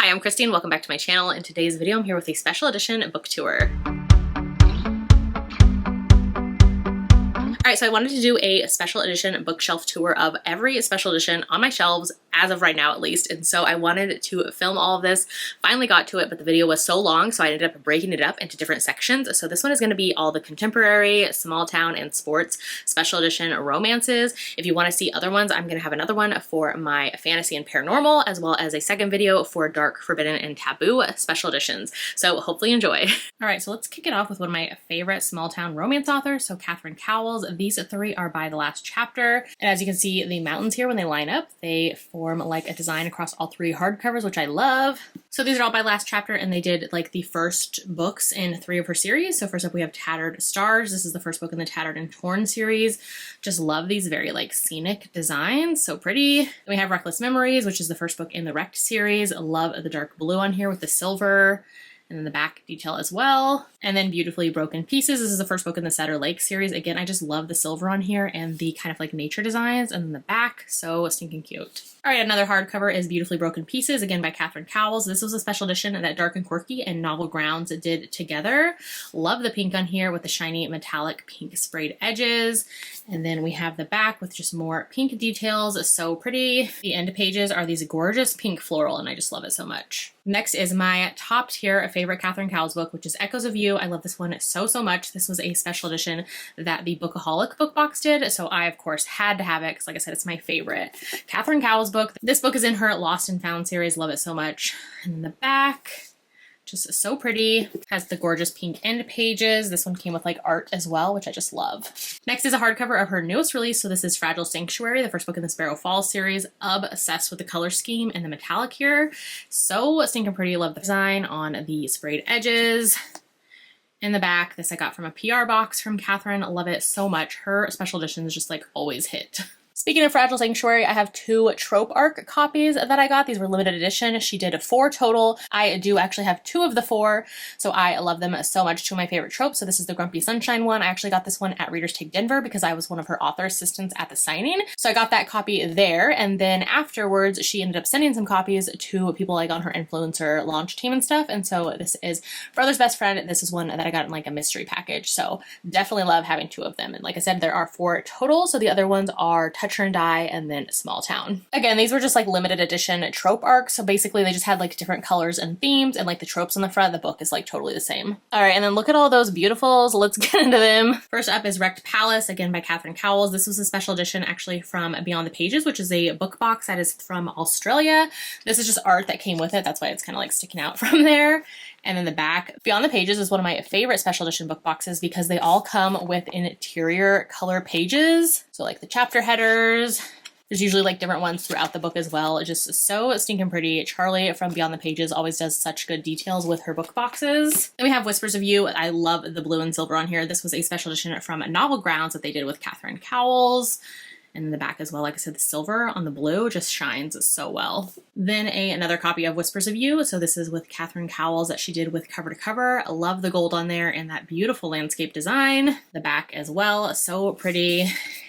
Hi, I'm Christine. Welcome back to my channel. In today's video, I'm here with a special edition book tour. All right, so I wanted to do a special edition bookshelf tour of every special edition on my shelves, as of right now at least. And so I wanted to film all of this. Finally got to it, but the video was so long, so I ended up breaking it up into different sections. So this one is going to be all the contemporary, small town, and sports special edition romances. If you want to see other ones, I'm going to have another one for my fantasy and paranormal, as well as a second video for dark, forbidden, and taboo special editions. So hopefully enjoy. All right, so let's kick it off with one of my favorite small town romance authors, so Katherine Cowles. These three are by the last chapter. And as you can see, the mountains here, when they line up, they form like a design across all three hardcovers, which I love. So these are all by last chapter, and they did like the first books in 3 of her series. So first up we have Tattered Stars. This is the first book in the Tattered and Torn series. Just love these very like scenic designs, so pretty. Then we have Reckless Memories, which is the first book in the Wrecked series. Love the dark blue on here with the silver. And then the back detail as well. And then Beautifully Broken Pieces. This is the first book in the Satyr Lake series. Again, I just love the silver on here and the kind of like nature designs. And then the back, so stinking cute. All right, another hardcover is Beautifully Broken Pieces, again by Katherine Cowles. This was a special edition that Dark and Quirky and Novel Grounds did together. Love the pink on here with the shiny metallic pink sprayed edges. And then we have the back with just more pink details. So pretty. The end pages are these gorgeous pink floral, and I just love it so much. Next is my top tier favorite Katherine Cowles book, which is Echoes of You. I love this one so much. This was a special edition that the Bookaholic Book Box did, so I of course had to have it because like I said, it's my favorite Katherine Cowles book. This book is in her Lost and Found series. Love it so much. And in the back, just so pretty. Has the gorgeous pink end pages. This one came with like art as well, which I just love. Next is a hardcover of her newest release. So this is Fragile Sanctuary, the first book in the Sparrow Falls series. Obsessed with the color scheme and the metallic here. So stinking pretty. Love the design on the sprayed edges. In the back, this I got from a PR box from Katherine. Love it so much. Her special editions just like always hit. Speaking of Fragile Sanctuary, I have 2 Trope Arc copies that I got. These were limited edition. She did 4 total. I do actually have 2 of the 4, so I love them so much. 2 of my favorite tropes. So this is the Grumpy Sunshine one. I actually got this one at Readers Take Denver because I was one of her author assistants at the signing. So I got that copy there, and then afterwards she ended up sending some copies to people like on her influencer launch team and stuff. And so this is Brother's Best Friend. This is one that I got in like a mystery package. So definitely love having 2 of them. And like I said, there are 4 total. So the other ones are Touch Her and Die, and then Small Town. Again, these were just like limited edition trope arcs. So basically they just had like different colors and themes, and like the tropes on the front of the book is like totally the same. All right, and then look at all those beautifuls. Let's get into them. First up is Wrecked Palace, again by Katherine Cowles. This was a special edition actually from Beyond the Pages, which is a book box that is from Australia. This is just art that came with it. That's why it's kind of like sticking out from there. And then the back, Beyond the Pages is one of my favorite special edition book boxes because they all come with interior color pages. So like the chapter headers, there's usually like different ones throughout the book as well. It's just so stinking pretty. Charlie from Beyond the Pages always does such good details with her book boxes. Then we have Whispers of You. I love the blue and silver on here. This was a special edition from Novel Grounds that they did with Katherine Cowles. And in the back as well, like I said, the silver on the blue just shines so well. Then another copy of Whispers of You. So this is with Katherine Cowles that she did with cover to cover. I love the gold on there and that beautiful landscape design. The back as well, so pretty.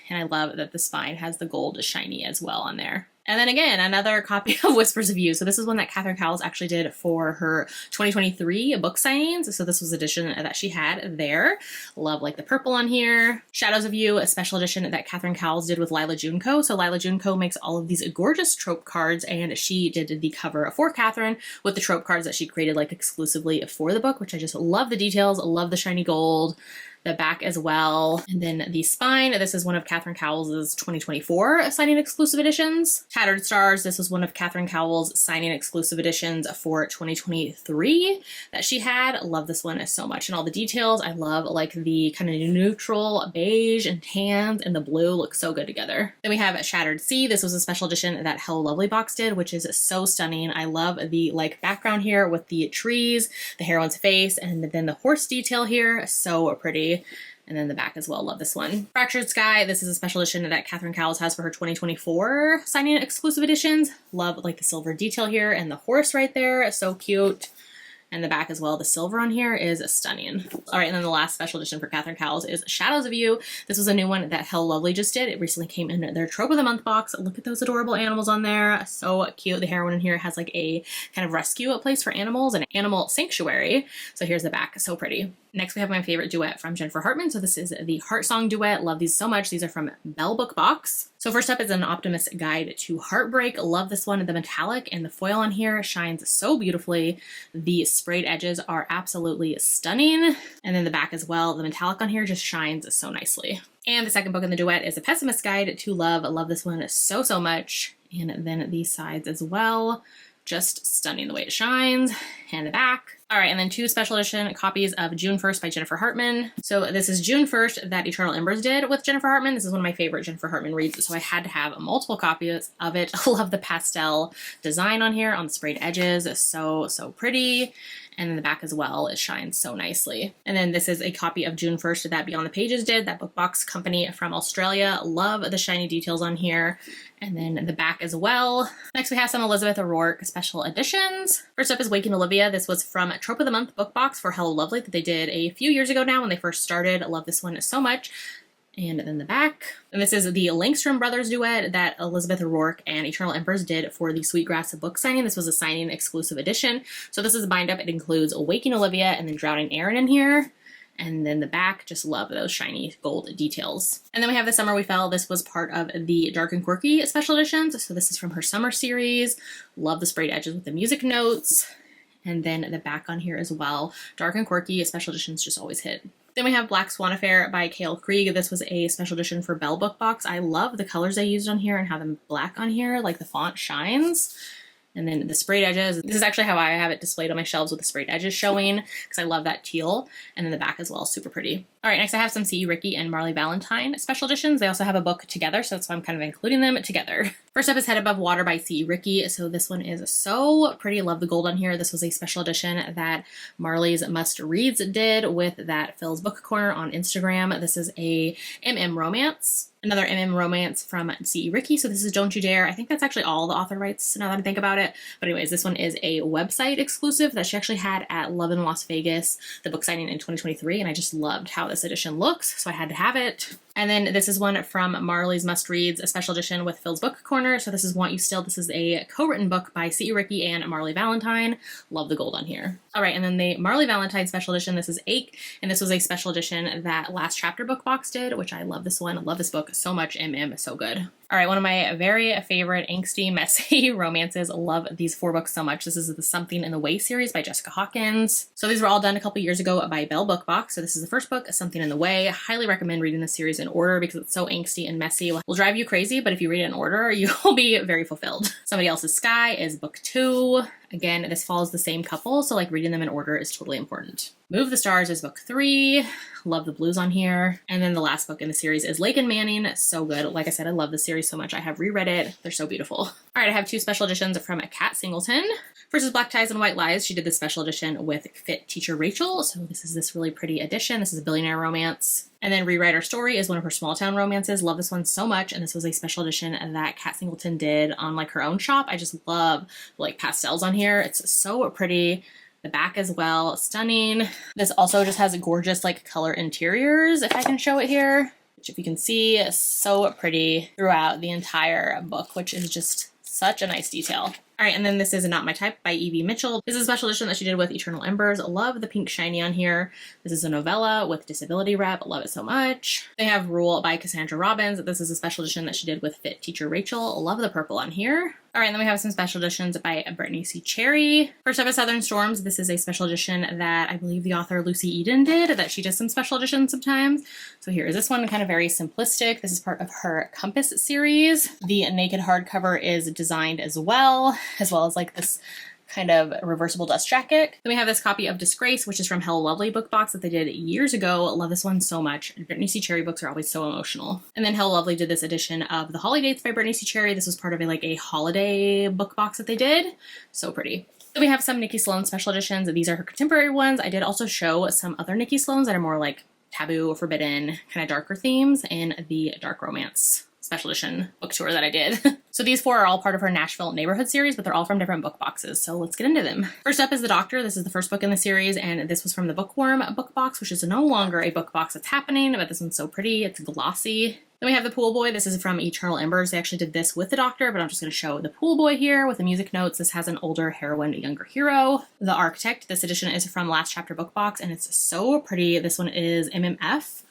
And I love that the spine has the gold shiny as well on there. And then again, another copy of Whispers of You. So this is one that Katherine Cowles actually did for her 2023 book signings. So this was the edition that she had there. Love like the purple on here. Shadows of You, a special edition that Katherine Cowles did with Lila Junco. So Lila Junco makes all of these gorgeous trope cards, and she did the cover for Katherine with the trope cards that she created like exclusively for the book, which I just love the details. Love the shiny gold. The back as well. And then the spine, this is one of Katherine Cowles' 2024 signing exclusive editions. Tattered Stars, this was one of Katherine Cowles' signing exclusive editions for 2023 that she had. Love this one so much. And all the details, I love like the kind of neutral beige and tans and the blue look so good together. Then we have Shattered Sea. This was a special edition that Hello Lovely Box did, which is so stunning. I love the like background here with the trees, the heroine's face, and then the horse detail here. So pretty. And then the back as well. Love this one. Fractured Sky. This is a special edition that Katherine Cowles has for her 2024 signing exclusive editions. Love like the silver detail here and the horse right there. So cute. And the back as well, the silver on here is stunning. All right, and then the last special edition for Katherine Cowles is Shadows of You. This was a new one that Hello Lovely just did. It recently came in their Trope of the Month box. Look at those adorable animals on there. So cute. The heroine in here has like a kind of rescue place for animals, an animal sanctuary. So here's the back, so pretty. Next, we have my favorite duet from Jennifer Hartman. So this is the Heart Song duet. Love these so much. These are from Belle Book Box. So first up is An Optimist's Guide to Heartbreak. Love this one. The metallic and the foil on here shines so beautifully. The sprayed edges are absolutely stunning. And then the back as well. The metallic on here just shines so nicely. And the second book in the duet is A Pessimist's Guide to Love. I love this one so, so much. And then these sides as well. Just stunning the way it shines. And the back. All right, and then 2 special edition copies of June 1st by Jennifer Hartman. So this is June 1st that Eternal Embers did with Jennifer Hartman. This is one of my favorite Jennifer Hartman reads, so I had to have multiple copies of it. I love the pastel design on here on the sprayed edges. So, so pretty. And then the back as well, it shines so nicely. And then this is a copy of June 1st that Beyond the Pages did, that book box company from Australia. Love the shiny details on here. And then the back as well. Next we have some Elizabeth O'Rourke special editions. First up is Waking Olivia. This was from Trope of the Month book box for Hello Lovely that they did a few years ago now when they first started. I love this one so much. And then the back. And this is the Langstrom Brothers duet that Elizabeth O'Rourke and Eternal Embers did for the Sweetgrass book signing. This was a signing exclusive edition. So this is a bind up. It includes Waking Olivia and then Drowning Aaron in here. And then the back, just love those shiny gold details. And then we have The Summer We Fell. This was part of the Dark and Quirky special editions. So this is from her summer series. Love the sprayed edges with the music notes. And then the back on here as well. Dark and Quirky special editions just always hit. Then we have Black Swan Affair by Cale Krieg. This was a special edition for Belle Book Box. I love the colors they used on here and how the black on here, like the font shines. And then the sprayed edges. This is actually how I have it displayed on my shelves with the sprayed edges showing because I love that teal. And then the back as well, super pretty. All right, next I have some C.E. Ricky and Marley Valentine special editions. They also have a book together, so that's why I'm kind of including them together. First up is Head Above Water by C.E. Ricky. So this one is so pretty. Love the gold on here. This was a special edition that Marley's Must Reads did with that Phil's Book Corner on Instagram. This is a romance. Another romance from C.E. Ricky. So this is Don't You Dare. I think that's actually all the author rights now that I think about it. But anyways, this one is a website exclusive that she actually had at Love in Las Vegas, the book signing in 2023. And I just loved how this edition looks. So I had to have it. And then this is one from Marley's Must Reads, a special edition with Phil's Book Corner. So this is Want You Still. This is a co-written book by C.E. Ricky and Marley Valentine. Love the gold on here. All right, and then the Marley Valentine special edition. This is Ache, and this was a special edition that Last Chapter Book Box did, which I love this one. I love this book so much. Is so good. All right, one of my very favorite angsty, messy romances. Love these 4 books so much. This is the Something in the Way series by Jessica Hawkins. So these were all done a couple years ago by Belle Book Box. So this is the first book, Something in the Way. I highly recommend reading this series in order because it's so angsty and messy. It will drive you crazy, but if you read it in order, you will be very fulfilled. Somebody Else's Sky is book 2. Again, this follows the same couple, so like reading them in order is totally important. Move the Stars is book 3. Love the blues on here. And then the last book in the series is Lake and Manning. So good. Like I said, I love this series so much. I have reread it. They're so beautiful. All right, I have 2 special editions from Kat Singleton. First is Black Ties and White Lies. She did this special edition with FitTeacherRachel. So this is this really pretty edition. This is a billionaire romance. And then Rewrite Our Story is one of her small town romances. Love this one so much. And this was a special edition that Kat Singleton did on like her own shop. I just love like pastels on here. It's so pretty. The back as well, stunning. This also just has gorgeous like color interiors, if I can show it here, which if you can see is so pretty throughout the entire book, which is just such a nice detail. All right, and then this is Not My Type by Evie Mitchell. This is a special edition that she did with Eternal Embers. Love the pink shiny on here. This is a novella with disability rep. Love it so much. They have Rule by Cassandra Robbins. This is a special edition that she did with FitTeacherRachel. Love the purple on here. All right, and then we have some special editions by Brittany C. Cherry. First up is Southern Storms. This is a special edition that I believe the author Lucy Eden did, that she does some special editions sometimes. So here is this one, kind of very simplistic. This is part of her Compass series. The naked hardcover is designed as well as like this kind of reversible dust jacket. Then we have this copy of Disgrace, which is from Hello Lovely Book Box that they did years ago. Love this one so much. Brittany C. Cherry books are always so emotional. And then Hello Lovely did this edition of The Holidays by Brittany C. Cherry. This was part of a holiday book box that they did. So pretty. So we have some Nikki Sloan special editions. These are her contemporary ones. I did also show some other Nikki Sloans that are more like taboo, forbidden, kind of darker themes in the dark romance special edition book tour that I did. So these 4 are all part of her Nashville Neighborhood series, but they're all from different book boxes. So let's get into them. First up is The Doctor. This is the first book in the series, and this was from the Bookworm Book Box, which is no longer a book box that's happening, but this one's so pretty. It's glossy. Then we have The Pool Boy. This is from Eternal Embers. They actually did this with The Doctor, but I'm just going to show The Pool Boy here with the music notes. This has an older heroine, a younger hero. The Architect. This edition is from Last Chapter Book Box, and it's so pretty. This one is MMF.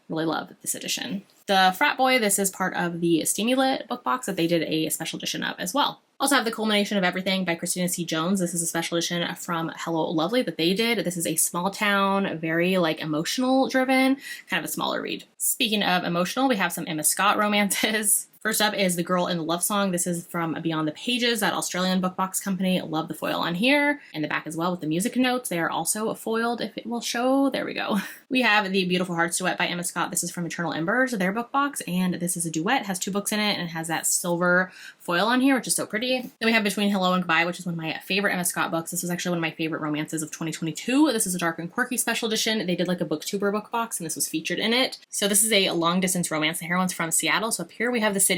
Really love this edition. The Frat Boy. This is part of the Steamy Lit book box that they did a special edition of as well. Also have The Culmination of Everything by Christina C. Jones. This is a special edition from Hello Lovely that they did. This is a small town, very like emotional driven, kind of a smaller read. Speaking of emotional, we have some Emma Scott romances. First up is The Girl in the Love Song. This is from Beyond the Pages, that Australian book box company. Love the foil on here. And the back as well with the music notes. They are also foiled if it will show. There we go. We have The Beautiful Hearts Duet by Emma Scott. This is from Eternal Embers, their book box. And this is a duet. It has 2 books in it and it has that silver foil on here, which is so pretty. Then we have Between Hello and Goodbye, which is one of my favorite Emma Scott books. This was actually one of my favorite romances of 2022. This is a dark and quirky special edition. They did like a booktuber book box and this was featured in it. So this is a long distance romance. The heroine's from Seattle. So up here we have the city,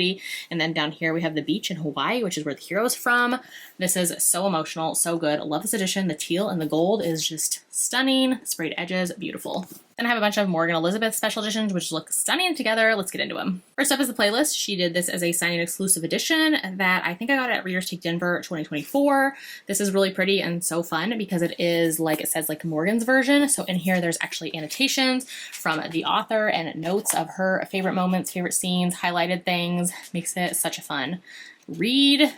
and then down here we have the beach in Hawaii, which is where the hero's from. This is so emotional, so good. I love this edition. The teal and the gold is just stunning. Sprayed edges, beautiful. Then I have a bunch of Morgan Elizabeth special editions, which look stunning together. Let's get into them. First up is The Playlist. She did this as a signing exclusive edition that I think I got at Readers Take Denver 2024. This is really pretty and so fun because it is like, it says like Morgan's version. So in here, there's actually annotations from the author and notes of her favorite moments, favorite scenes, highlighted things. Makes it such a fun read.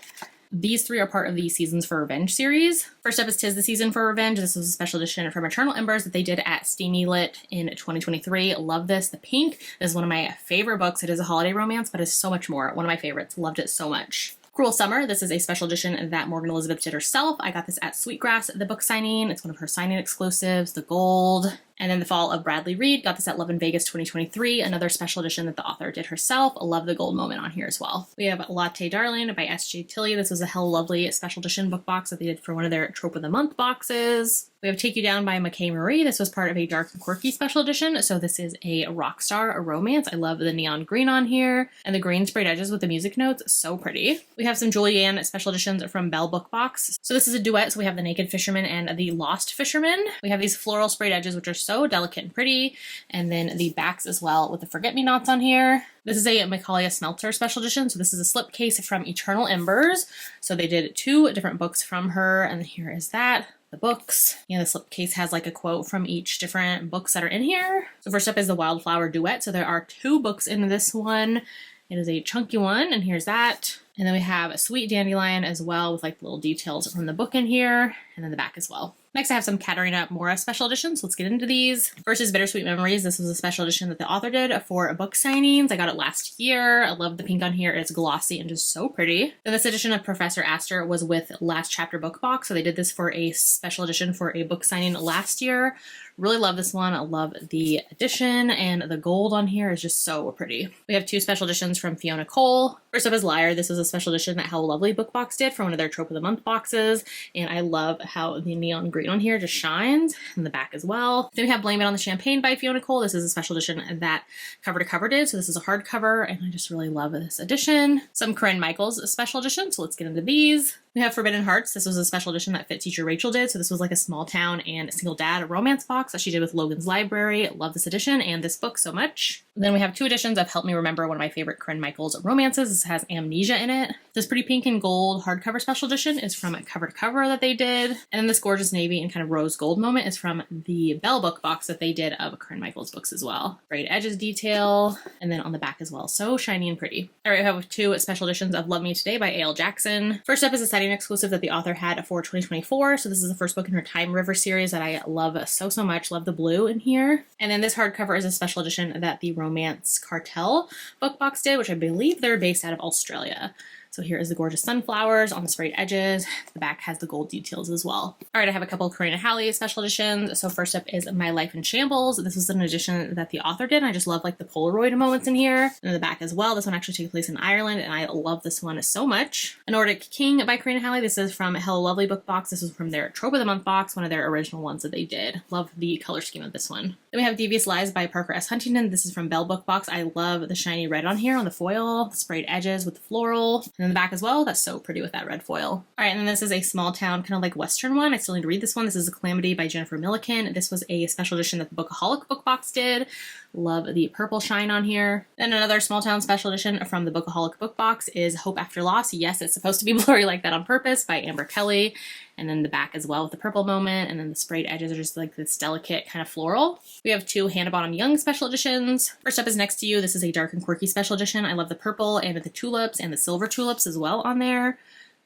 These 3 are part of the Seasons for Revenge series. First up is 'Tis the Season for Revenge. This was a special edition from Eternal Embers that they did at Steamy Lit in 2023. Love this. The pink. This is one of my favorite books. It is a holiday romance, but it's so much more. One of my favorites. Loved it so much. Cruel Summer. This is a special edition that Morgan Elizabeth did herself. I got this at Sweetgrass, the book signing. It's one of her signing exclusives. The gold. And then The Fall of Bradley Reed. Got this at Love in Vegas 2023. Another special edition that the author did herself. I love the gold moment on here as well. We have Latte Darling by S.J. Tilley. This was a Hell Lovely special edition book box that they did for one of their Trope of the Month boxes. We have Take You Down by McKay Marie. This was part of a Dark and Quirky special edition. So this is a rock star, a romance. I love the neon green on here. And the green sprayed edges with the music notes. So pretty. We have some Julianne special editions from Belle Book Box. So this is a duet. So we have The Naked Fisherman and The Lost Fisherman. We have these floral sprayed edges, which are so delicate and pretty. And then the backs as well with the forget-me-nots on here. This is a Michaelia Smeltzer special edition. So this is a slipcase from Eternal Embers. So they did 2 different books from her. And here is that. The books. The slipcase has like a quote from each different books that are in here. So first up is The Wildflower Duet. So there are 2 books in this one. It is a chunky one, and here's that. And then we have a Sweet Dandelion as well with like little details from the book in here, and then the back as well. Next, I have some Katerina Mora special editions. Let's get into these. First is Bittersweet Memories. This was a special edition that the author did for book signings. I got it last year. I love the pink on here. It's glossy and just so pretty. Then this edition of Professor Astor was with Last Chapter Book Box. So they did this for a special edition for a book signing last year. Really love this one. I love the edition, and the gold on here is just so pretty. We have 2 special editions from Fiona Cole. First up is Liar. This was a special edition that How Lovely Book Box did for one of their Trope of the Month boxes, and I love how the neon green on here just shines, and the back as well. Then we have Blame It on the Champagne by Fiona Cole. This is a special edition that Cover to Cover did, so this is a hardcover, and I just really love this edition. Some Corinne Michaels special edition, so let's get into these. We have Forbidden Hearts. This was a special edition that FitTeacherRachel did. So this was like a small town and a single dad romance box that she did with Logan's Library. Love this edition and this book so much. Then we have 2 editions of Help Me Remember, one of my favorite Corinne Michaels romances. This has Amnesia in it. This pretty pink and gold hardcover special edition is from Cover to Cover that they did. And then this gorgeous navy and kind of rose gold moment is from the Belle Book Box that they did of Corinne Michaels books as well. Great edges detail, and then on the back as well. So shiny and pretty. All right, we have 2 special editions of Love Me Today by A.L. Jackson. First up is a setting exclusive that the author had for 2024. So this is the first book in her Time River series that I love so much. Love the blue in here. And then this hardcover is a special edition that the romance Cartel book box did, which I believe they're based out of Australia. So here is the gorgeous sunflowers on the sprayed edges. The back has the gold details as well. All right, I have a couple of Katherine Cowles special editions. So first up is My Life in Shambles. This was an edition that the author did. I just love like the Polaroid moments in here. And in the back as well. This one actually takes place in Ireland, and I love this one so much. A Nordic King by Katherine Cowles. This is from Hello Lovely Book Box. This was from their Trope of the Month box, one of their original ones that they did. Love the color scheme of this one. Then we have Devious Lies by Parker S. Huntington. This is from Belle Book Box. I love the shiny red on here on the foil, the sprayed edges with the floral, and then the back as well. That's so pretty with that red foil. All right, and then this is a small town kind of like Western one. I still need to read this one. This is A Calamity by Jennifer Milliken. This was a special edition that the Bookaholic Book Box did. Love the purple shine on here. Then another small town special edition from the Bookaholic Book Box is Hope After Loss. Yes, it's supposed to be blurry like that on purpose by Amber Kelly. And then the back as well with the purple moment, and then the sprayed edges are just like this delicate kind of floral. We have two Hannah Bonham Young special editions. First up is Next to You. This is a dark and quirky special edition. I love the purple and the tulips and the silver tulips as well on there.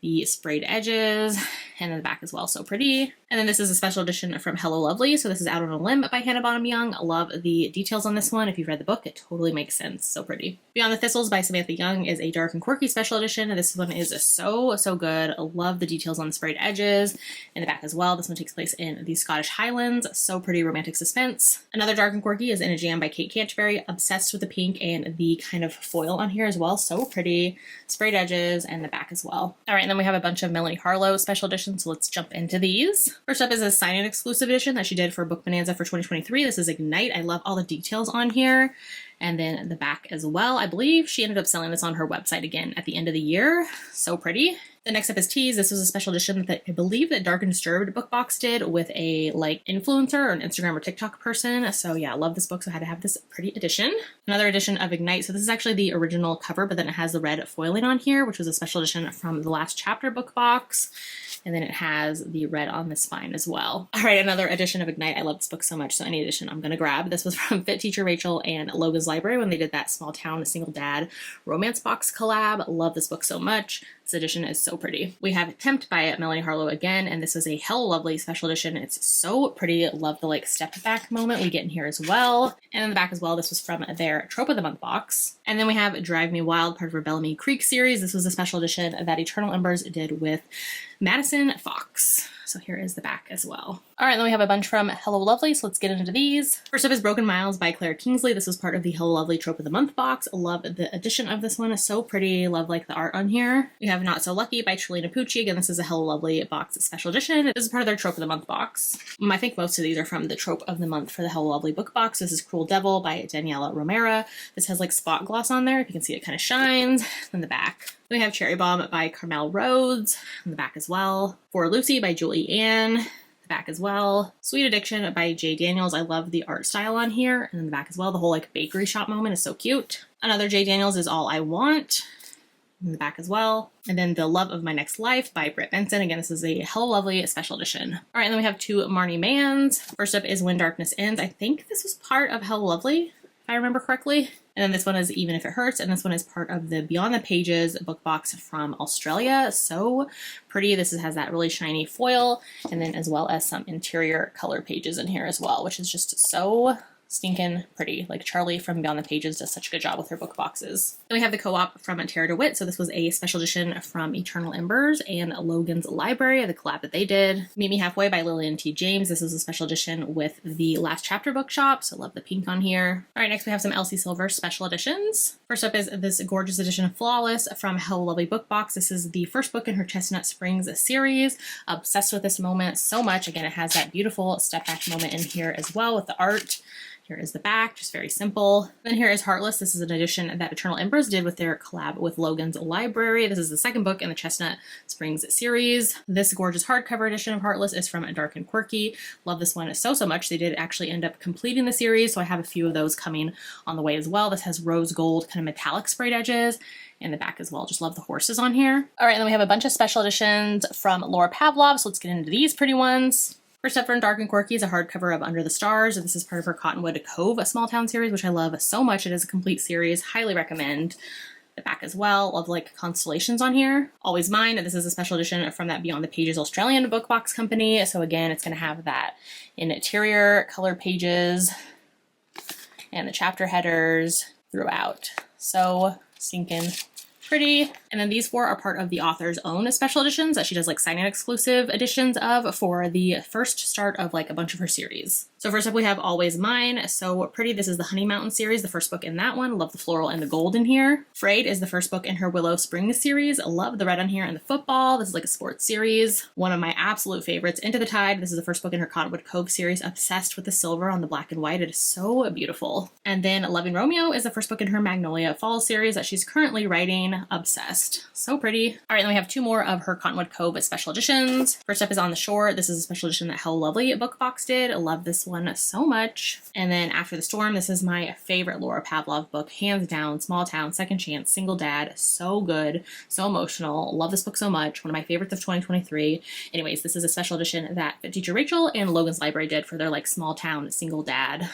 The sprayed edges, and then the back as well, so pretty. And then this is a special edition from Hello Lovely. So this is Out on a Limb by Hannah Bonham Young. I love the details on this one. If you've read the book, it totally makes sense. So pretty. Beyond the Thistles by Samantha Young is a dark and quirky special edition. This one is so good. I love the details on the sprayed edges. In the back as well, this one takes place in the Scottish Highlands. So pretty, romantic suspense. Another dark and quirky is In a Jam by Kate Canterbury. Obsessed with the pink and the kind of foil on here as well. So pretty. Sprayed edges and the back as well. All right, and then we have a bunch of Melanie Harlow special editions, so let's jump into these. First up is a sign-in exclusive edition that she did for Book Bonanza for 2023. This is Ignite. I love all the details on here. And then the back as well. I believe she ended up selling this on her website again at the end of the year. So pretty. The next up is Tease. This was a special edition that I believe that Dark and Disturbed Book Box did with a like influencer or an Instagram or TikTok person. So yeah, I love this book, so I had to have this pretty edition. Another edition of Ignite. So this is actually the original cover, but then it has the red foiling on here, which was a special edition from the Last Chapter Book Box. And then it has the red on the spine as well. All right, another edition of Ignite. I love this book so much, so any edition I'm gonna grab. This was from FitTeacherRachel and Logan's Library when they did that small town single dad romance box collab. Love this book so much. This edition is so pretty. We have Tempt by Melanie Harlow again, and this is a Hello Lovely special edition. It's so pretty. Love the like step back moment we get in here as well. And in the back as well, this was from their Trope of the Month box. And then we have Drive Me Wild, part of her Bellamy Creek series. This was a special edition that Eternal Embers did with Madison Fox. So here is the back as well. All right, then we have a bunch from Hello Lovely, so let's get into these. First up is Broken Miles by Claire Kingsley. This was part of the Hello Lovely Trope of the Month box. Love the edition of this one. It's so pretty. Love like the art on here. We have Not So Lucky by Trelina Pucci. Again, this is a Hello Lovely box special edition. This is part of their Trope of the Month box. I think most of these are from the Trope of the Month for the Hello Lovely book box. This is Cruel Devil by Daniela Romero. This has like spot gloss on there. If you can see, it kind of shines. Then the back. Then we have Cherry Bomb by Carmel Rhodes. In the back as well. For Lucy by Julie Ann. The back as well. Sweet Addiction by J. Daniels. I love the art style on here. And in the back as well. The whole like bakery shop moment is so cute. Another J. Daniels is All I Want. In the back as well. And then The Love of My Next Life by Britt Benson. Again, this is a Hello Lovely special edition. All right, and then we have two Marnie Manns. First up is When Darkness Ends. I think this was part of Hello Lovely, if I remember correctly. And then this one is Even If It Hurts, and this one is part of the Beyond the Pages book box from Australia. So pretty. This has that really shiny foil, and then as well as some interior color pages in here as well, which is just so stinking pretty. Like Charlie from Beyond the Pages does such a good job with her book boxes. Then we have the co-op from Tara DeWitt. So this was a special edition from Eternal Embers and Logan's Library, the collab that they did. Meet Me Halfway by Lillian T. James. This is a special edition with the Last Chapter Bookshop. So love the pink on here. All right, next we have some Elsie Silver special editions. First up is this gorgeous edition of Flawless from Hello Lovely Book Box. This is the first book in her Chestnut Springs series. Obsessed with this moment so much. Again, it has that beautiful step back moment in here as well with the art. Here is the back, just very simple. Then here is Heartless. This is an edition that Eternal Embers did with their collab with Logan's Library. This is the second book in the Chestnut Springs series. This gorgeous hardcover edition of Heartless is from Dark and Quirky. Love this one so much. They did actually end up completing the series, so I have a few of those coming on the way as well. This has rose gold kind of metallic sprayed edges. And the back as well. Just love the horses on here. All right, and then we have a bunch of special editions from Laura Pavlov, so let's get into these pretty ones. First up from Dark and Quirky is a hardcover of Under the Stars. This is part of her Cottonwood Cove, a small town series, which I love so much. It is a complete series. Highly recommend. The back as well. Love like constellations on here. Always Mine. This is a special edition from that Beyond the Pages Australian book box company. So again, it's going to have that interior color pages and the chapter headers throughout. So stinking Pretty. And then these 4 are part of the author's own special editions that she does like sign-in exclusive editions of for the first start of like a bunch of her series. So first up we have Always Mine. So pretty. This is the Honey Mountain series, the first book in that one. Love the floral and the gold in here. Frayed is the first book in her Willow Spring series. Love the red on here and the football. This is like a sports series. One of my absolute favorites, Into the Tide. This is the first book in her Cottonwood Cove series. Obsessed with the silver on the black and white. It is so beautiful. And then Loving Romeo is the first book in her Magnolia Fall series that she's currently writing. Obsessed. So pretty. All right, then we have 2 more of her Cottonwood Cove special editions. First up is On the Shore. This is a special edition that Hello Lovely Book Box did. I love this one so much. And then After the Storm, this is my favorite Laura Pavlov book, hands down. Small Town, Second Chance, Single Dad. So good. So emotional. Love this book so much. One of my favorites of 2023. Anyways, this is a special edition that FitTeacherRachel and Logan's Library did for their like Small Town, Single Dad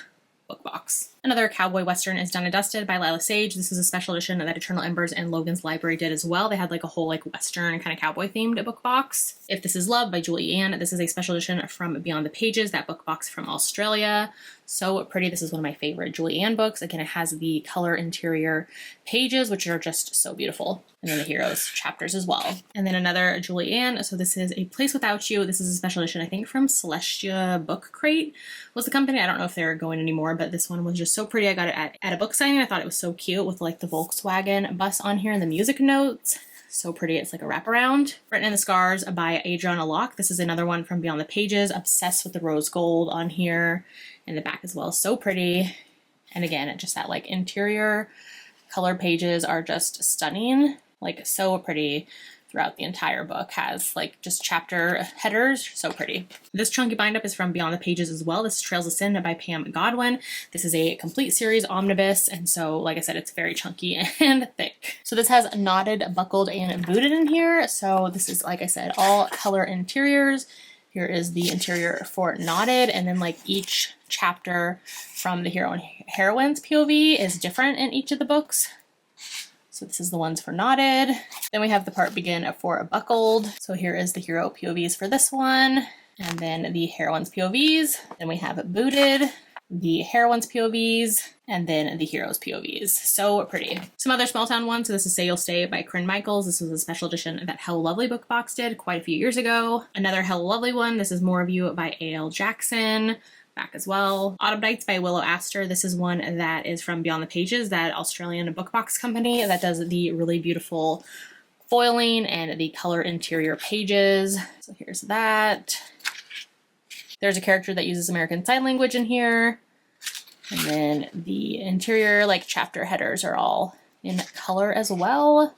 book box. Another cowboy western is Done and Dusted by Lila Sage. This is a special edition that Eternal Embers and Logan's Library did as well. They had like a whole like western kind of cowboy themed book box. If This Is Love by Julie Ann. This is a special edition from Beyond the Pages, that book box from Australia. So pretty. This is one of my favorite Julie Ann books. Again, it has the color interior pages, which are just so beautiful. And then the heroes chapters as well. And then another Julie Ann. So this is A Place Without You. This is a special edition, I think from Celestia Book Crate was the company. I don't know if they're going anymore, but this one was just so pretty. I got it at a book signing. I thought it was so cute with like the Volkswagen bus on here and the music notes. So pretty. It's like a wraparound. Written in the Scars by Adriana Locke. This is another one from Beyond the Pages. Obsessed with the rose gold on here in the back as well. So pretty. And again, just that like interior color pages are just stunning. Like so pretty throughout the entire book. Has like just chapter headers. So pretty. This chunky bind up is from Beyond the Pages as well. This is Trails of Sin by Pam Godwin. This is a complete series omnibus. And so, like I said, it's very chunky and thick. So this has knotted, buckled, and booted in here. So this is, like I said, all color interiors. Here is the interior for knotted. And then like each chapter from the hero and heroine's POV is different in each of the books. So this is the ones for knotted. Then we have the part begin for buckled. So here is the hero POVs for this one. And then the heroine's POVs. Then we have booted, the heroine's POVs, and then the hero's POVs. So pretty. Some other small town ones. So this is Say You'll Stay by Corinne Michaels. This was a special edition that Hello Lovely Book Box did quite a few years ago. Another Hello Lovely one. This is More of You by A.L. Jackson. Back as well. Autumn Nights by Willow Astor. This is one that is from Beyond the Pages, that Australian book box company that does the really beautiful foiling and the color interior pages. So here's that. There's a character that uses American Sign Language in here. And then the interior like chapter headers are all in color as well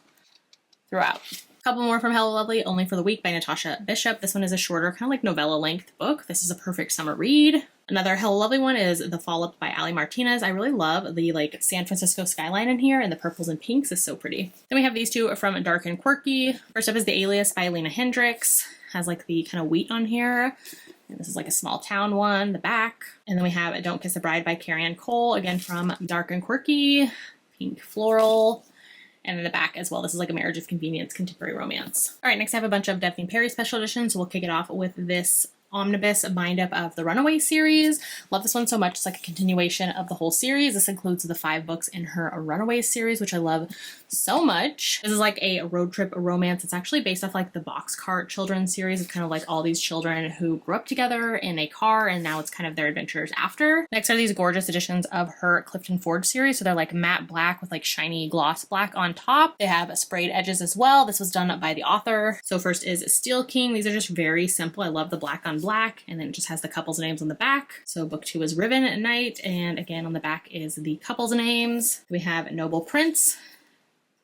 throughout. Couple more from Hello Lovely, Only for the Week by Natasha Bishop. This one is a shorter, kind of like novella length book. This is a perfect summer read. Another Hello Lovely one is The Fall Up by Ali Martinez. I really love the like San Francisco skyline in here, and the purples and pinks is so pretty. Then we have these two from Dark and Quirky. First up is The Alias by Lena Hendricks. Has like the kind of wheat on here. And this is like a small town one, the back. And then we have Don't Kiss the Bride by Carrie Cole, again from Dark and Quirky. Pink floral. And in the back as well, this is like a marriage of convenience contemporary romance. All right, next I have a bunch of Devney Perry special editions. So we'll kick it off with this omnibus bind up of the Runaway series. Love this one so much. It's like a continuation of the whole series. This includes the 5 books in her Runaway series, which I love so much. This is like a road trip romance. It's actually based off like the Boxcar children's series. It's kind of like all these children who grew up together in a car, and now it's kind of their adventures after. Next are these gorgeous editions of her Clifton Forge series. So they're like matte black with like shiny gloss black on top. They have sprayed edges as well. This was done by the author. So first is Steel King. These are just very simple. I love the black on black, and then it just has the couple's names on the back. So book 2 is Ribbon at Night, and again on the back is the couple's names. We have Noble Prince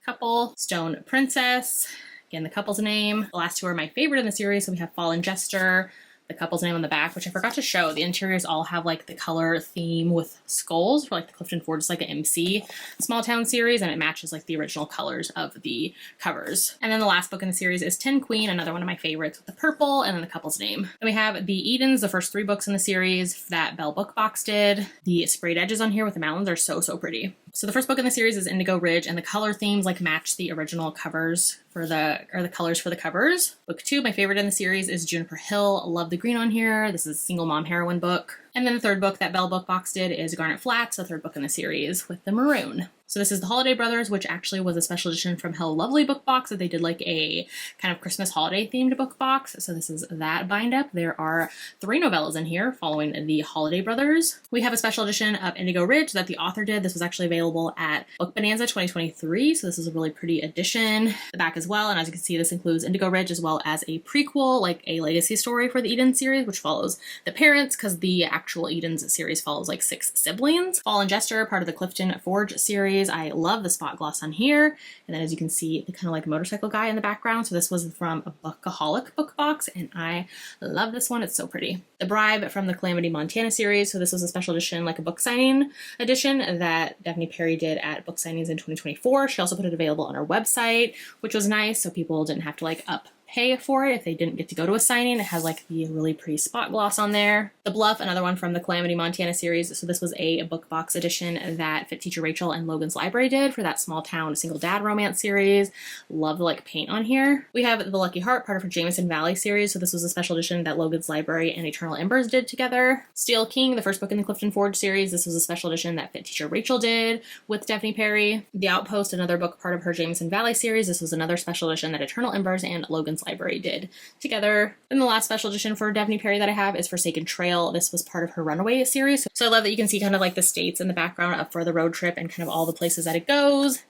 couple, Stone Princess, again the couple's name. The last 2 are my favorite in the series. So we have Fallen Jester, the couple's name on the back, which I forgot to show. The interiors all have like the color theme with skulls for like the Clifton Forge is like an MC small town series, and it matches like the original colors of the covers. And then the last book in the series is Tin Queen, another one of my favorites with the purple and then the couple's name. Then we have The Edens, the first 3 books in the series that Belle Book Box did. The sprayed edges on here with the mountains are so pretty. So the first book in the series is Indigo Ridge, and the color themes like match the original covers for the colors for the covers. Book 2, my favorite in the series, is Juniper Hill. Love the green on here. This is a single mom heroine book. And then the 3rd book that Belle Book Box did is Garnet Flats, the 3rd book in the series with the maroon. So this is the Holiday Brothers, which actually was a special edition from Hello Lovely Book Box that they did like a kind of Christmas holiday themed book box. So this is that bind up. There are 3 novellas in here following the Holiday Brothers. We have a special edition of Indigo Ridge that the author did. This was actually available at Book Bonanza 2023. So this is a really pretty edition. The back as well. And as you can see, this includes Indigo Ridge as well as a prequel, like a legacy story for the Eden series, which follows the parents because the actual Eden's series follows like 6 siblings. Fallen Jester, part of the Clifton Forge series. I love the spot gloss on here. And then as you can see, the kind of like motorcycle guy in the background. So this was from a Bookaholic Book Box, and I love this one. It's so pretty. The Bribe from the Calamity Montana series. So this was a special edition, like a book signing edition that Devney Perry did at book signings in 2024. She also put it available on her website, which was nice. So people didn't have to like pay for it if they didn't get to go to a signing. It has like the really pretty spot gloss on there. The Bluff, another one from the Calamity Montana series. So this was a book box edition that FitTeacherRachel and Logan's Library did for that small town single dad romance series. Love the like paint on here. We have The Lucky Heart, part of her Jameson Valley series. So this was a special edition that Logan's Library and Eternal Embers did together. Steel King, the first book in the Clifton Forge series. This was a special edition that FitTeacherRachel did with Devney Perry. The Outpost, another book part of her Jameson Valley series. This was another special edition that Eternal Embers and Logan's Library did together. And the last special edition for Devney Perry that I have is Forsaken Trail. This was part of her Runaway series. So I love that you can see kind of like the states in the background for the road trip and kind of all the places that it goes.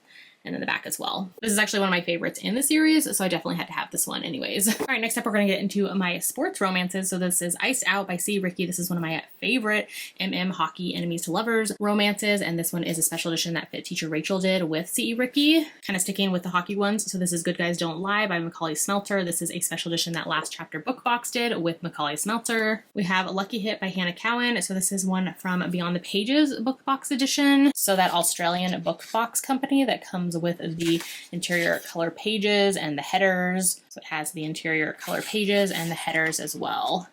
And in the back as well. This is actually one of my favorites in the series, so I definitely had to have this one anyways. All right, next up we're going to get into my sports romances. So this is Iced Out by C. Ricky. This is one of my favorite hockey enemies to lovers romances, and this one is a special edition that FitTeacherRachel did with C. Ricky. Kind of sticking with the hockey ones. So this is Good Guys Don't Lie by Macaulay Smelter. This is a special edition that Last Chapter Book Box did with Macaulay Smelter. We have Lucky Hit by Hannah Cowan. So this is one from Beyond the Pages book box edition. So that Australian book box company that comes with the interior color pages and the headers. So it has the interior color pages and the headers as well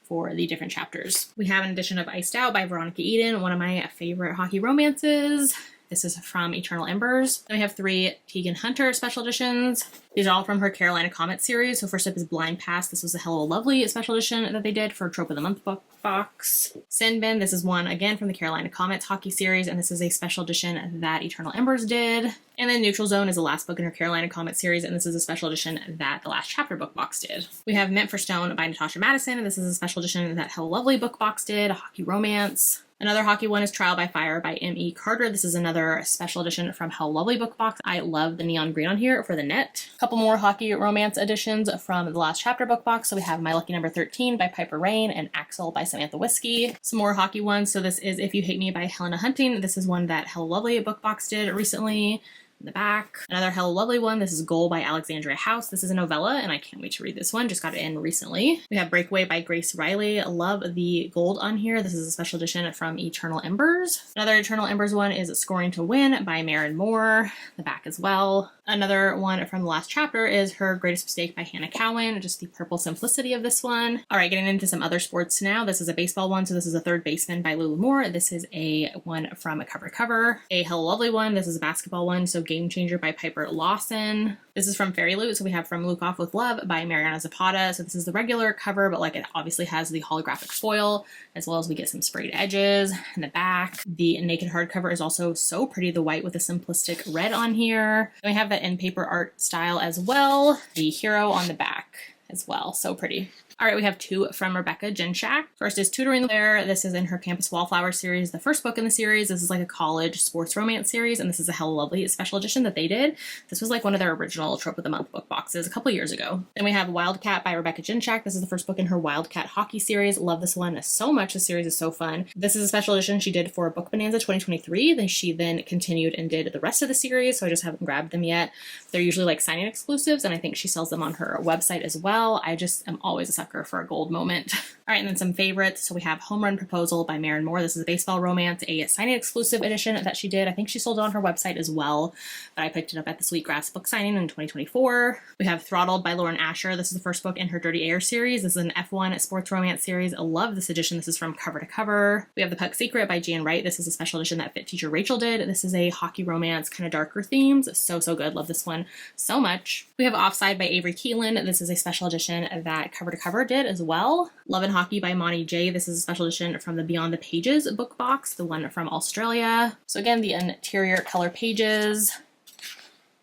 for the different chapters. We have an edition of Iced Out by Veronica Eden, one of my favorite hockey romances. This is from Eternal Embers. Then we have 3 Tegan Hunter special editions. These are all from her Carolina Comet series. So first up is Blind Pass. This was a Hello Lovely special edition that they did for Trope of the Month book box. Sin Bin. This is one again from the Carolina Comets hockey series, and this is a special edition that Eternal Embers did. And then Neutral Zone is the last book in her Carolina Comet series, and this is a special edition that the Last Chapter book box did. We have Meant for Stone by Natasha Madison, and this is a special edition that Hello Lovely book box did, a hockey romance. Another hockey one is Trial by Fire by M.E. Carter. This is another special edition from Hello Lovely book box. I love the neon green on here for the net. A couple more hockey romance editions from the Last Chapter book box. So we have My Lucky Number 13 by Piper Rain and Axel by Samantha Whiskey. Some more hockey ones. So this is If You Hate Me by Helena Hunting. This is one that Hello Lovely book box did recently. In the back. Another Hello Lovely one. This is Goal by Alexandria House. This is a novella, and I can't wait to read this one. Just got it in recently. We have Breakaway by Grace Riley. I love the gold on here. This is a special edition from Eternal Embers. Another Eternal Embers one is Scoring to Win by Maren Moore. The back as well. Another one from the Last Chapter is Her Greatest Mistake by Hannah Cowan. Just the purple simplicity of this one. All right, getting into some other sports now. This is a baseball one. So this is a Third Baseman by Lulu Moore. This is a one from Cover to Cover. A Hello Lovely one. This is a basketball one. So Game Changer by Piper Lawson. This is from Fairyloot. So we have From Luke Off with Love by Mariana Zapata. So this is the regular cover, but like it obviously has the holographic foil, as well as we get some sprayed edges in the back. The naked hardcover is also so pretty. The white with a simplistic red on here. And we have that in paper art style as well. The hero on the back as well. So pretty. All right, we have 2 from Rebecca Jinshak. First is Tutoring the Bear. This is in her Campus Wallflower series, the first book in the series. This is like a college sports romance series, and this is a Hello Lovely special edition that they did. This was like one of their original Trope of the Month book boxes a couple years ago. Then we have Wildcat by Rebecca Jinshak. This is the first book in her Wildcat hockey series. Love this one so much. The series is so fun. This is a special edition she did for Book Bonanza 2023. Then she continued and did the rest of the series, so I just haven't grabbed them yet. They're usually like signing exclusives, and I think she sells them on her website as well. I just am always a sucker for a gold moment. All right, and then some favorites. So we have Home Run Proposal by Maren Moore. This is a baseball romance, a signing exclusive edition that she did. I think she sold it on her website as well, but I picked it up at the Sweetgrass book signing in 2024. We have Throttled by Lauren Asher. This is the first book in her Dirty Air series. This is an F1 sports romance series. I love this edition. This is from Cover to Cover. We have The Puck Secret by Jan Wright. This is a special edition that FitTeacherRachel did. This is a hockey romance, kind of darker themes. So good. Love this one so much. We have Offside by Avery Keelan. This is a special edition that Cover to Cover cover did as well. Love and Hockey by Monty J. This is a special edition from the Beyond the Pages book box, the one from Australia. So again, the interior color pages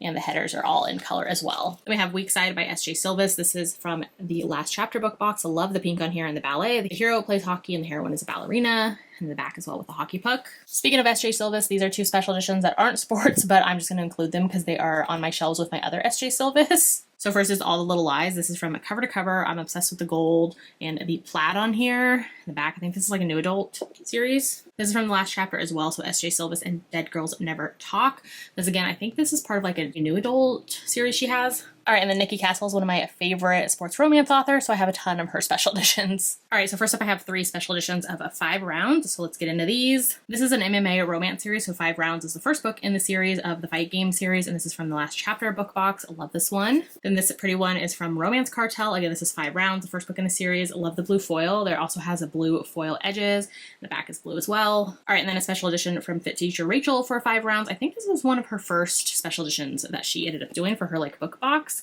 and the headers are all in color as well. Then we have Weekside by S.J. Silvis. This is from the Last Chapter book box. I love the pink on here and the ballet. The hero plays hockey and the heroine is a ballerina. And the back as well with the hockey puck. Speaking of S.J. Silvis, these are two special editions that aren't sports, but I'm just going to include them because they are on my shelves with my other S.J. Silvis. So first is All the Little Lies. This is from cover to cover. I'm obsessed with the gold and the plaid on here. In the back, I think this is like a new adult series. This is from the Last Chapter as well. So S.J. Silvis and Dead Girls Never Talk. This again, I think this is part of like a new adult series she has. All right, and then Nikki Castle is one of my favorite sports romance authors, so I have a ton of her special editions. All right, so first up I have 3 special editions of 5 Rounds, so let's get into these. This is an MMA romance series, so 5 Rounds is the first book in the series of the Fight Game series, and this is from the Last Chapter book box. I love this one. Then this pretty one is from Romance Cartel. Again, this is 5 Rounds, the first book in the series. I love the blue foil. There also has a blue foil edges. The back is blue as well. All right, and then a special edition from FitTeacherRachel for 5 Rounds. I think this was one of her first special editions that she ended up doing for her like book box.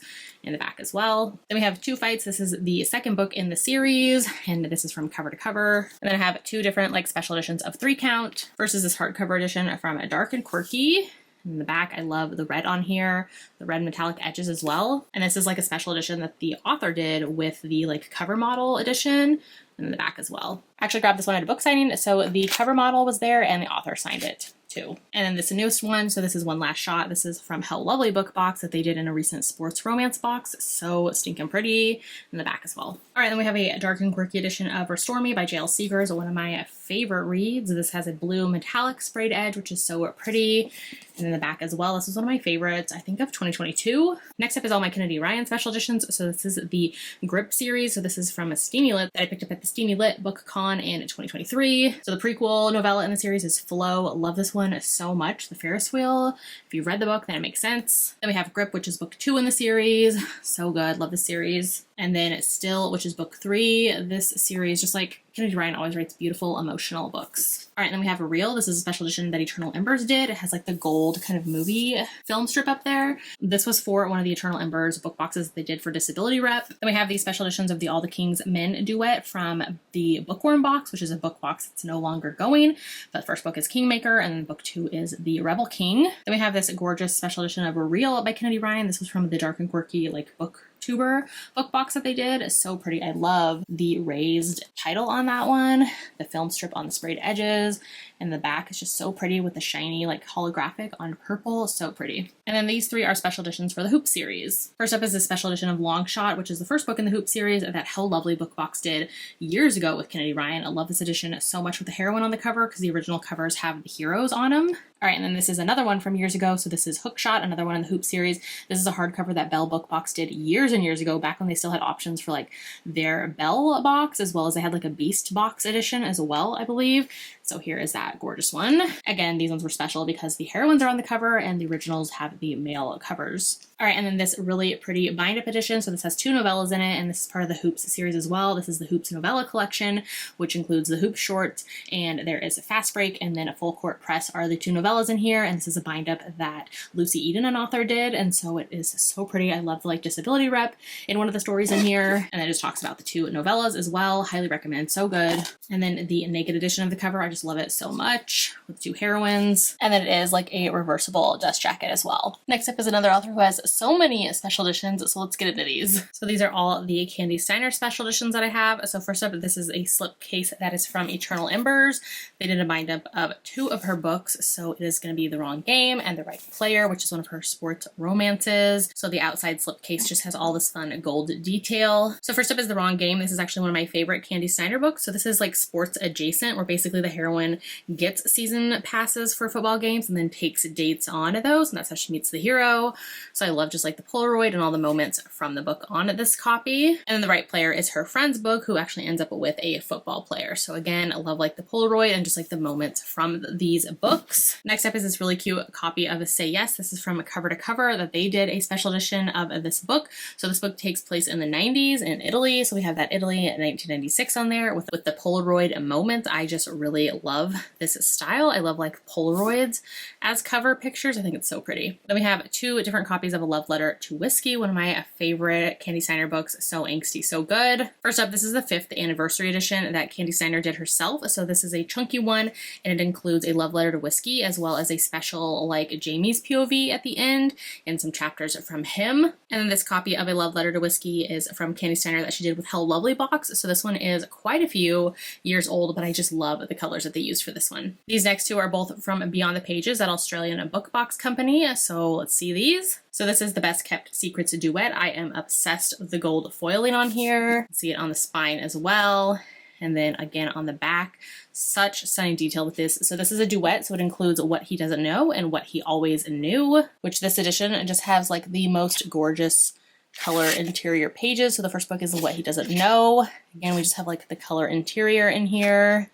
In the back as well. Then we have 2 fights. This is the second book in the series, and this is from cover to cover. And then I have 2 different like special editions of 3 count. First is this hardcover edition from Dark and Quirky. In the back, I love the red on here, the red metallic edges as well. And this is like a special edition that the author did with the like cover model edition. And in the back as well. I actually grabbed this one at a book signing, so the cover model was there and the author signed it too. And then this is the newest one, so this is One Last Shot. This is from How Lovely book box that they did in a recent sports romance box. So stinking pretty in the back as well. All right, then we have a Dark and Quirky edition of Restore Me by J.L. Seegers, one of my favorite reads. This has a blue metallic sprayed edge, which is so pretty. And in the back as well, this is one of my favorites, I think of 2022. Next up is all my Kennedy Ryan special editions. So this is the Grip series. So this is from a Steamy Lit that I picked up at the Steamy Lit Book Con in 2023. So the prequel novella in the series is Flow. Love this one so much. The Ferris wheel. If you've read the book, then it makes sense. Then we have Grip, which is book 2 in the series. So good. Love this series. And then Still, which is book 3. This series, just like Kennedy Ryan always writes beautiful, emotional books. All right, and then we have a reel. This is a special edition that Eternal Embers did. It has like the gold kind of movie film strip up there. This was for one of the Eternal Embers book boxes they did for Disability Rep. Then we have these special editions of the All the King's Men duet from the Bookworm Box, which is a book box that's no longer going. But the first book is Kingmaker, and then book 2 is The Rebel King. Then we have this gorgeous special edition of a reel by Kennedy Ryan. This was from the Dark and Quirky like booktuber book box that they did. It's so pretty. I love the raised title on that one, the film strip on the sprayed edges, and the back is just so pretty with the shiny like holographic on purple. So pretty. And then these 3 are special editions for the Hoop series. First up is a special edition of Long Shot, which is the first book in the Hoop series that How Lovely book box did years ago with Kennedy Ryan. I love this edition so much with the heroine on the cover because the original covers have the heroes on them. All right, and then this is another one from years ago. So this is Hookshot, another one in the Hoop series. This is a hardcover that Belle Book Box did years and years ago, back when they still had options for like their Belle box, as well as they had like a Beast box edition as well, I believe. So here is that gorgeous one. Again, these ones were special because the heroines are on the cover and the originals have the male covers. All right, and then this really pretty bind-up edition. So this has 2 novellas in it, and this is part of the Hoops series as well. This is the Hoops novella collection, which includes the Hoops shorts, and there is a Fast Break, and then a Full Court Press are the 2 novellas in here, and this is a bind-up that Lucy Eden, an author, did, and so it is so pretty. I love the like disability rep in one of the stories in here, and it just talks about the 2 novellas as well. Highly recommend. So good. And then the naked edition of the cover, I just love it so much, with 2 heroines, and then it is like a reversible dust jacket as well. Next up is another author who has so many special editions, so let's get into these. So these are all the Candy Steiner special editions that I have. So first up, this is a slipcase that is from Eternal Embers. They did a bind-up of 2 of her books, so it is going to be The Wrong Game and The Right Player, which is one of her sports romances. So the outside slipcase just has all this fun gold detail. So first up is The Wrong Game. This is actually one of my favorite Candy Steiner books. So this is like sports adjacent, where basically the heroine gets season passes for football games and then takes dates on those, and that's how she meets the hero. So I love just like the Polaroid and all the moments from the book on this copy. And then The Right Player is her friend's book, who actually ends up with a football player. So again, I love like the Polaroid and just like the moments from these books. Next up is this really cute copy of Say Yes. This is from Cover to Cover that they did a special edition of this book. So this book takes place in the 90s in Italy. So we have that Italy 1996 on there with the Polaroid moments. I just really really love this style. I love like Polaroids as cover pictures. I think it's so pretty. Then we have 2 different copies of A Love Letter to Whiskey, one of my favorite Candy Steiner books. So angsty, so good. First up, this is the 5th anniversary edition that Candy Steiner did herself. So this is a chunky one, and it includes A Love Letter to Whiskey as well as a special like Jamie's POV at the end and some chapters from him. And then this copy of A Love Letter to Whiskey is from Candy Steiner that she did with How Lovely Box. So this one is quite a few years old, but I just love the colors that they used for this one. These next 2 are both from Beyond the Pages, that Australian book box company. So let's see these. So this is the Best Kept Secrets duet. I am obsessed with the gold foiling on here. See it on the spine as well. And then again on the back, such stunning detail with this. So this is a duet, so it includes What He Doesn't Know and What He Always Knew, which this edition just has like the most gorgeous color interior pages. So the first book is What He Doesn't Know. Again, we just have like the color interior in here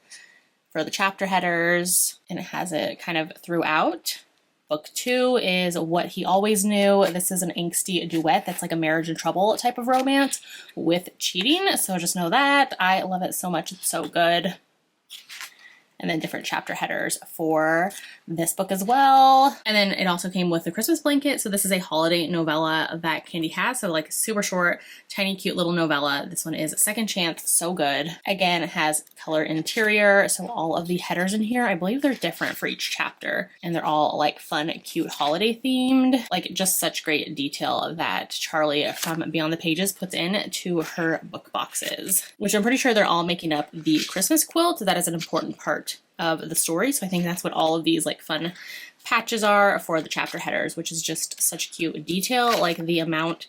for the chapter headers, and it has it kind of throughout. Book 2 is What He Always Knew. This is an angsty duet that's like a marriage and trouble type of romance with cheating. So just know that. I love it so much. It's so good. And then different chapter headers for this book as well. And then it also came with the Christmas blanket. So this is a holiday novella that Candy has. So like super short, tiny, cute little novella. This one is Second Chance. So good. Again, it has color interior. So all of the headers in here, I believe they're different for each chapter. And they're all like fun, cute, holiday themed. Like just such great detail that Charlie from Beyond the Pages puts in to her book boxes, which I'm pretty sure they're all making up the Christmas quilt. That is an important part of the story. So I think that's what all of these like fun patches are for the chapter headers, which is just such cute detail. Like the amount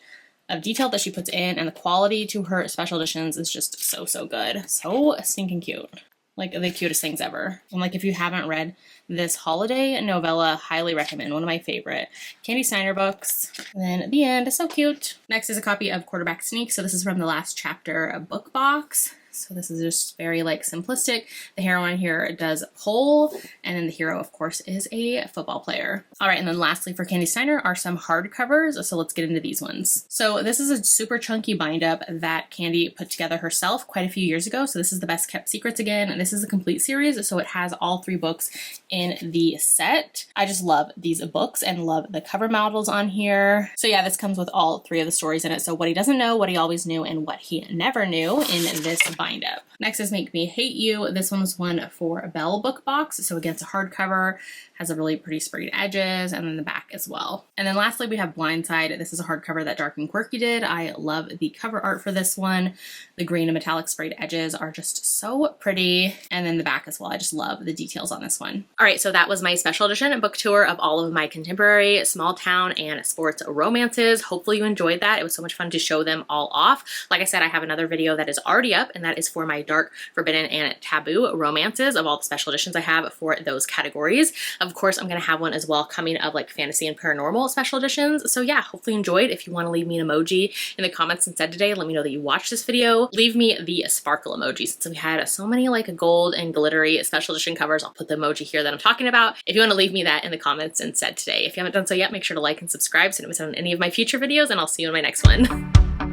of detail that she puts in and the quality to her special editions is just so, so good. So stinking cute. Like the cutest things ever. And like if you haven't read this holiday novella, highly recommend. One of my favorite Candy Steiner books. And then at the end, it's so cute. Next is a copy of Quarterback Sneak. So this is from the last chapter book box. So this is just very like simplistic. The heroine here does pole, and then the hero, of course, is a football player. All right, and then lastly for Candy Steiner are some hardcovers. So let's get into these ones. So this is a super chunky bind up that Candy put together herself quite a few years ago. So this is the Best Kept Secrets again, and this is a complete series. So it has all 3 books in the set. I just love these books and love the cover models on here. So yeah, this comes with all 3 of the stories in it. So What He Doesn't Know, What He Always Knew, and What He Never Knew in this bind up. Next is Make Me Hate You. This one was one for Belle Book Box. So again, it's a hardcover, has a really pretty sprayed edges, and then the back as well. And then lastly, we have Blindside. This is a hardcover that Dark and Quirky did. I love the cover art for this one. The green and metallic sprayed edges are just so pretty. And then the back as well. I just love the details on this one. All right, so that was my special edition book tour of all of my contemporary, small town, and sports romances. Hopefully you enjoyed that. It was so much fun to show them all off. Like I said, I have another video that is already up, and that is for my dark, forbidden, and taboo romances of all the special editions I have for those categories. Of course, I'm going to have one as well coming of like fantasy and paranormal special editions. So yeah, hopefully you enjoyed. If you want to leave me an emoji in the comments instead today, let me know that you watched this video. Leave me the sparkle emoji since we had so many like gold and glittery special edition covers. I'll put the emoji here that I'm talking about. If you want to leave me that in the comments instead today. If you haven't done so yet, make sure to like and subscribe so you don't miss out on any of my future videos, and I'll see you in my next one.